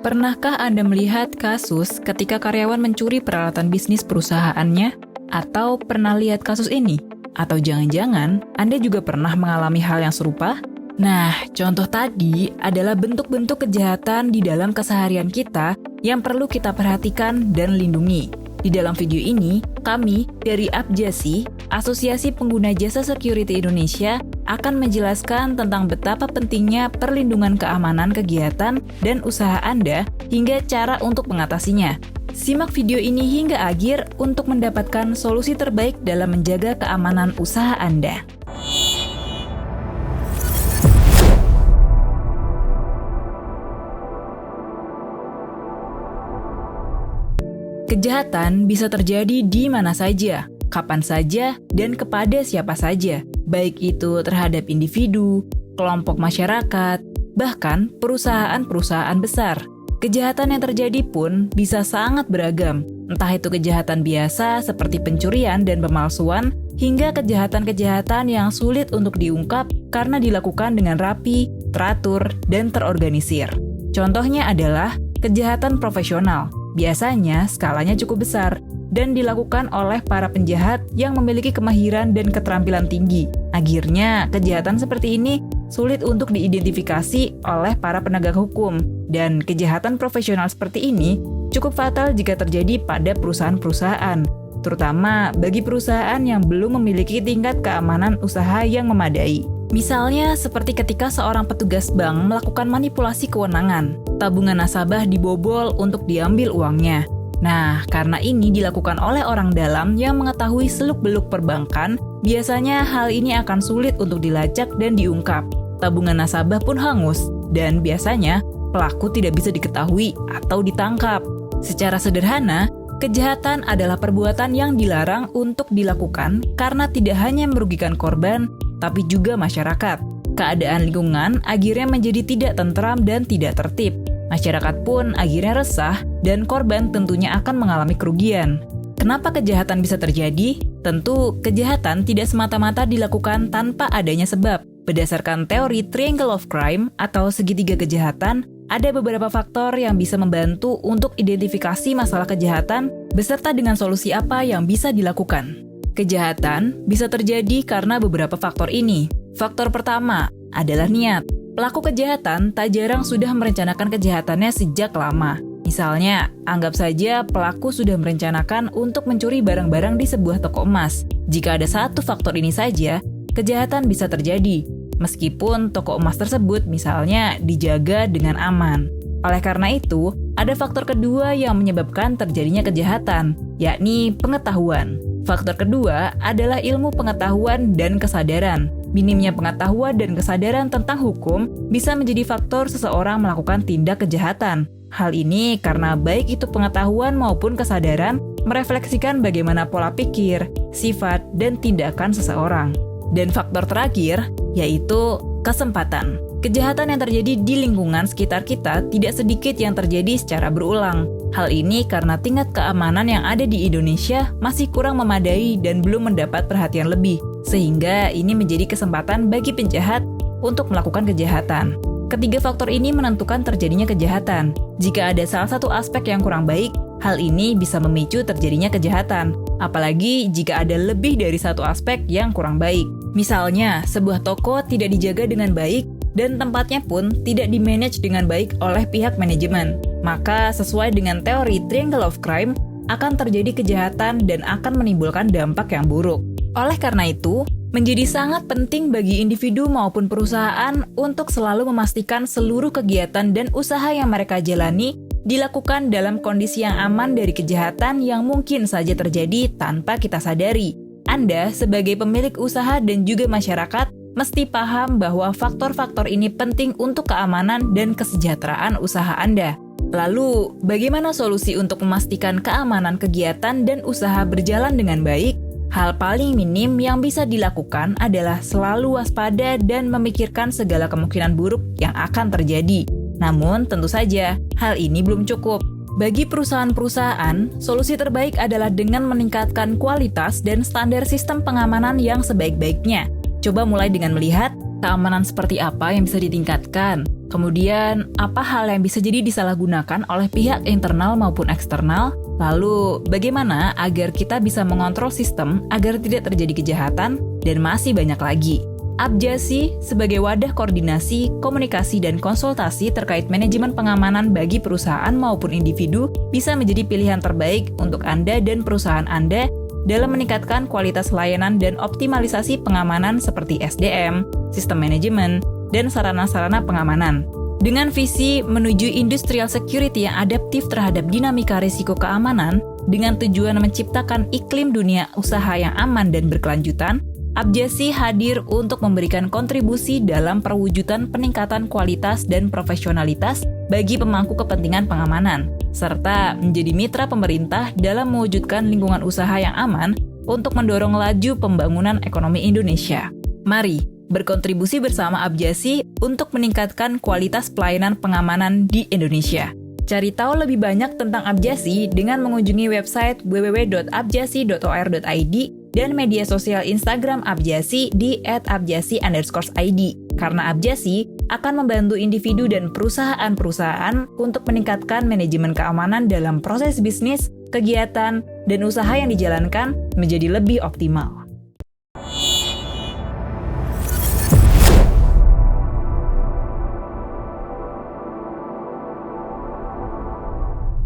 Pernahkah Anda melihat kasus ketika karyawan mencuri peralatan bisnis perusahaannya? Atau pernah lihat kasus ini? Atau jangan-jangan Anda juga pernah mengalami hal yang serupa? Nah, contoh tadi adalah bentuk-bentuk kejahatan di dalam keseharian kita yang perlu kita perhatikan dan lindungi. Di dalam video ini, kami dari Apjasi, Asosiasi Pengguna Jasa Security Indonesia, akan menjelaskan tentang betapa pentingnya perlindungan keamanan kegiatan dan usaha Anda hingga cara untuk mengatasinya. Simak video ini hingga akhir untuk mendapatkan solusi terbaik dalam menjaga keamanan usaha Anda. Kejahatan bisa terjadi di mana saja, kapan saja, dan kepada siapa saja, baik itu terhadap individu, kelompok masyarakat, bahkan perusahaan-perusahaan besar. Kejahatan yang terjadi pun bisa sangat beragam, entah itu kejahatan biasa seperti pencurian dan pemalsuan, hingga kejahatan-kejahatan yang sulit untuk diungkap karena dilakukan dengan rapi, teratur, dan terorganisir. Contohnya adalah kejahatan profesional. Biasanya skalanya cukup besar dan dilakukan oleh para penjahat yang memiliki kemahiran dan keterampilan tinggi. Akhirnya, kejahatan seperti ini sulit untuk diidentifikasi oleh para penegak hukum. Dan kejahatan profesional seperti ini cukup fatal jika terjadi pada perusahaan-perusahaan, terutama bagi perusahaan yang belum memiliki tingkat keamanan usaha yang memadai. Misalnya seperti ketika seorang petugas bank melakukan manipulasi kewenangan, tabungan nasabah dibobol untuk diambil uangnya. Nah, karena ini dilakukan oleh orang dalam yang mengetahui seluk-beluk perbankan, biasanya hal ini akan sulit untuk dilacak dan diungkap. Tabungan nasabah pun hangus, dan biasanya pelaku tidak bisa diketahui atau ditangkap. Secara sederhana, kejahatan adalah perbuatan yang dilarang untuk dilakukan karena tidak hanya merugikan korban, tapi juga masyarakat. Keadaan lingkungan akhirnya menjadi tidak tentram dan tidak tertib. Masyarakat pun akhirnya resah dan korban tentunya akan mengalami kerugian. Kenapa kejahatan bisa terjadi? Tentu, kejahatan tidak semata-mata dilakukan tanpa adanya sebab. Berdasarkan teori Triangle of Crime atau segitiga kejahatan, ada beberapa faktor yang bisa membantu untuk identifikasi masalah kejahatan beserta dengan solusi apa yang bisa dilakukan. Kejahatan bisa terjadi karena beberapa faktor ini. Faktor pertama adalah niat. Pelaku kejahatan tak jarang sudah merencanakan kejahatannya sejak lama. Misalnya, anggap saja pelaku sudah merencanakan untuk mencuri barang-barang di sebuah toko emas. Jika ada satu faktor ini saja, kejahatan bisa terjadi, meskipun toko emas tersebut misalnya dijaga dengan aman. Oleh karena itu, ada faktor kedua yang menyebabkan terjadinya kejahatan, yakni pengetahuan. Faktor kedua adalah ilmu pengetahuan dan kesadaran. Minimnya pengetahuan dan kesadaran tentang hukum bisa menjadi faktor seseorang melakukan tindak kejahatan. Hal ini karena baik itu pengetahuan maupun kesadaran merefleksikan bagaimana pola pikir, sifat, dan tindakan seseorang. Dan faktor terakhir, yaitu kesempatan. Kejahatan yang terjadi di lingkungan sekitar kita tidak sedikit yang terjadi secara berulang. Hal ini karena tingkat keamanan yang ada di Indonesia masih kurang memadai dan belum mendapat perhatian lebih, sehingga ini menjadi kesempatan bagi penjahat untuk melakukan kejahatan. Ketiga faktor ini menentukan terjadinya kejahatan. Jika ada salah satu aspek yang kurang baik, hal ini bisa memicu terjadinya kejahatan, apalagi jika ada lebih dari satu aspek yang kurang baik. Misalnya, sebuah toko tidak dijaga dengan baik dan tempatnya pun tidak dimanage dengan baik oleh pihak manajemen. Maka sesuai dengan teori Triangle of Crime, akan terjadi kejahatan dan akan menimbulkan dampak yang buruk. Oleh karena itu, menjadi sangat penting bagi individu maupun perusahaan untuk selalu memastikan seluruh kegiatan dan usaha yang mereka jalani dilakukan dalam kondisi yang aman dari kejahatan yang mungkin saja terjadi tanpa kita sadari. Anda sebagai pemilik usaha dan juga masyarakat mesti paham bahwa faktor-faktor ini penting untuk keamanan dan kesejahteraan usaha Anda. Lalu, bagaimana solusi untuk memastikan keamanan kegiatan dan usaha berjalan dengan baik? Hal paling minim yang bisa dilakukan adalah selalu waspada dan memikirkan segala kemungkinan buruk yang akan terjadi. Namun, tentu saja, hal ini belum cukup. Bagi perusahaan-perusahaan, solusi terbaik adalah dengan meningkatkan kualitas dan standar sistem pengamanan yang sebaik-baiknya. Coba mulai dengan melihat Keamanan seperti apa yang bisa ditingkatkan? Kemudian, apa hal yang bisa jadi disalahgunakan oleh pihak internal maupun eksternal? Lalu, bagaimana agar kita bisa mengontrol sistem agar tidak terjadi kejahatan? Dan masih banyak lagi. Abjasi sebagai wadah koordinasi, komunikasi, dan konsultasi terkait manajemen pengamanan bagi perusahaan maupun individu bisa menjadi pilihan terbaik untuk Anda dan perusahaan Anda dalam meningkatkan kualitas layanan dan optimalisasi pengamanan seperti SDM, sistem manajemen, dan sarana-sarana pengamanan. Dengan visi menuju industrial security yang adaptif terhadap dinamika risiko keamanan, dengan tujuan menciptakan iklim dunia usaha yang aman dan berkelanjutan, Abjasi hadir untuk memberikan kontribusi dalam perwujudan peningkatan kualitas dan profesionalitas bagi pemangku kepentingan pengamanan, serta menjadi mitra pemerintah dalam mewujudkan lingkungan usaha yang aman untuk mendorong laju pembangunan ekonomi Indonesia. Mari berkontribusi bersama Abjasi untuk meningkatkan kualitas pelayanan pengamanan di Indonesia. Cari tahu lebih banyak tentang Abjasi dengan mengunjungi website www.abjasi.or.id dan media sosial Instagram Abjasi di @abjasi_id. Karena Abjasi akan membantu individu dan perusahaan-perusahaan untuk meningkatkan manajemen keamanan dalam proses bisnis, kegiatan, dan usaha yang dijalankan menjadi lebih optimal.